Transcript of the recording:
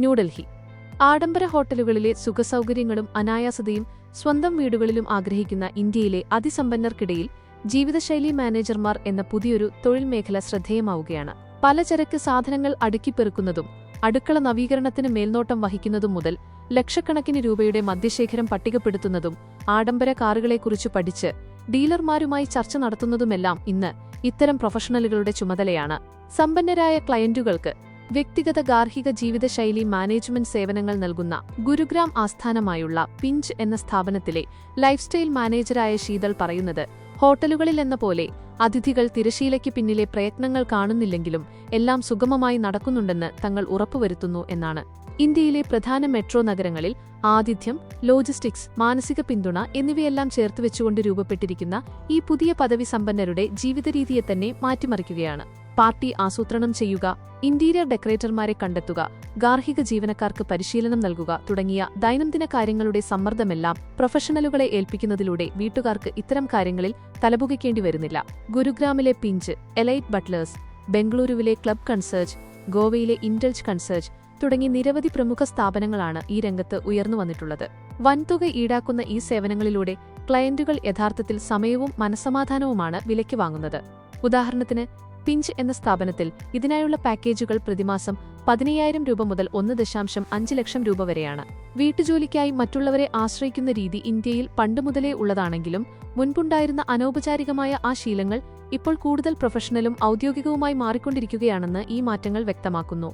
ന്യൂഡൽഹി. ആഡംബര ഹോട്ടലുകളിലെ സുഖസൗകര്യങ്ങളും അനായാസതയും സ്വന്തം വീടുകളിലും ആഗ്രഹിക്കുന്ന ഇന്ത്യയിലെ അതിസമ്പന്നർക്കിടയിൽ ജീവിതശൈലി മാനേജർമാർ എന്ന പുതിയൊരു തൊഴിൽ മേഖല ശ്രദ്ധേയമാവുകയാണ്. പലചരക്ക് സാധനങ്ങൾ അടുക്കിപ്പെറുക്കുന്നതും അടുക്കള നവീകരണത്തിന് മേൽനോട്ടം വഹിക്കുന്നതും മുതൽ ലക്ഷക്കണക്കിന് രൂപയുടെ മദ്യശേഖരം പട്ടികപ്പെടുത്തുന്നതും ആഡംബര കാറുകളെക്കുറിച്ച് പഠിച്ച് ഡീലർമാരുമായി ചർച്ച നടത്തുന്നതുമെല്ലാം ഇന്ന് ഇത്തരം പ്രൊഫഷണലുകളുടെ ചുമതലയാണ്. സമ്പന്നരായ ക്ലയന്റുകൾക്ക് വ്യക്തിഗത ഗാർഹിക ജീവിതശൈലി മാനേജ്മെന്റ് സേവനങ്ങൾ നൽകുന്ന ഗുരുഗ്രാം ആസ്ഥാനമായുള്ള പിഞ്ച് എന്ന സ്ഥാപനത്തിലെ ലൈഫ്സ്റ്റൈൽ മാനേജരായ ശീതൾ പറയുന്നത്, ഹോട്ടലുകളിലെന്ന പോലെ അതിഥികൾ തിരശീലയ്ക്ക് പിന്നിലെ പ്രയത്നങ്ങൾ കാണുന്നില്ലെങ്കിലും എല്ലാം സുഗമമായി നടക്കുന്നുണ്ടെന്ന് തങ്ങൾ ഉറപ്പുവരുത്തുന്നു എന്നാണ്. ഇന്ത്യയിലെ പ്രധാന മെട്രോ നഗരങ്ങളിൽ ആതിഥ്യം, ലോജിസ്റ്റിക്സ്, മാനസിക പിന്തുണ എന്നിവയെല്ലാം ചേർത്തുവെച്ചുകൊണ്ട് രൂപപ്പെട്ടിരിക്കുന്ന ഈ പുതിയ പദവി സമ്പന്നരുടെ ജീവിതരീതിയെ തന്നെ മാറ്റിമറിക്കുകയാണ്. പാർട്ടി ആസൂത്രണം ചെയ്യുക, ഇന്റീരിയർ ഡെക്കറേറ്റർമാരെ കണ്ടെത്തുക, ഗാർഹിക ജീവനക്കാർക്ക് പരിശീലനം നൽകുക തുടങ്ങിയ ദൈനംദിന കാര്യങ്ങളുടെ സമ്മർദ്ദമെല്ലാം പ്രൊഫഷണലുകളെ ഏൽപ്പിക്കുന്നതിലൂടെ വീട്ടുകാർക്ക് ഇത്തരം കാര്യങ്ങളിൽ തലപുകയ്ക്കേണ്ടി വരുന്നില്ല. ഗുരുഗ്രാമിലെ പിഞ്ച്, എലൈറ്റ് ബട്ട്ലേഴ്സ്, ബംഗളൂരുവിലെ ക്ലബ് കൺസേർജ്, ഗോവയിലെ ഇൻഡൽജ് കൺസേർജ് തുടങ്ങി നിരവധി പ്രമുഖ സ്ഥാപനങ്ങളാണ് ഈ രംഗത്ത് ഉയർന്നുവന്നിട്ടുള്ളത്. വൻതുക ഈടാക്കുന്ന ഈ സേവനങ്ങളിലൂടെ ക്ലയന്റുകൾ യഥാർത്ഥത്തിൽ സമയവും മനസ്സമാധാനവുമാണ് വിലയ്ക്ക് വാങ്ങുന്നത്. ഉദാഹരണത്തിന്, പിഞ്ച് എന്ന സ്ഥാപനത്തിൽ ഇതിനായുള്ള പാക്കേജുകൾ പ്രതിമാസം 15,000 രൂപ മുതൽ 1.5 ലക്ഷം രൂപ വരെയാണ്. വീട്ടുജോലിക്കായി മറ്റുള്ളവരെ ആശ്രയിക്കുന്ന രീതി ഇന്ത്യയിൽ പണ്ടുമുതലേ ഉള്ളതാണെങ്കിലും മുൻപുണ്ടായിരുന്ന അനൗപചാരികമായ ആ ശീലങ്ങൾ ഇപ്പോൾ കൂടുതൽ പ്രൊഫഷണലും ഔദ്യോഗികവുമായി മാറിക്കൊണ്ടിരിക്കുകയാണെന്ന് ഈ മാറ്റങ്ങൾ വ്യക്തമാക്കുന്നു.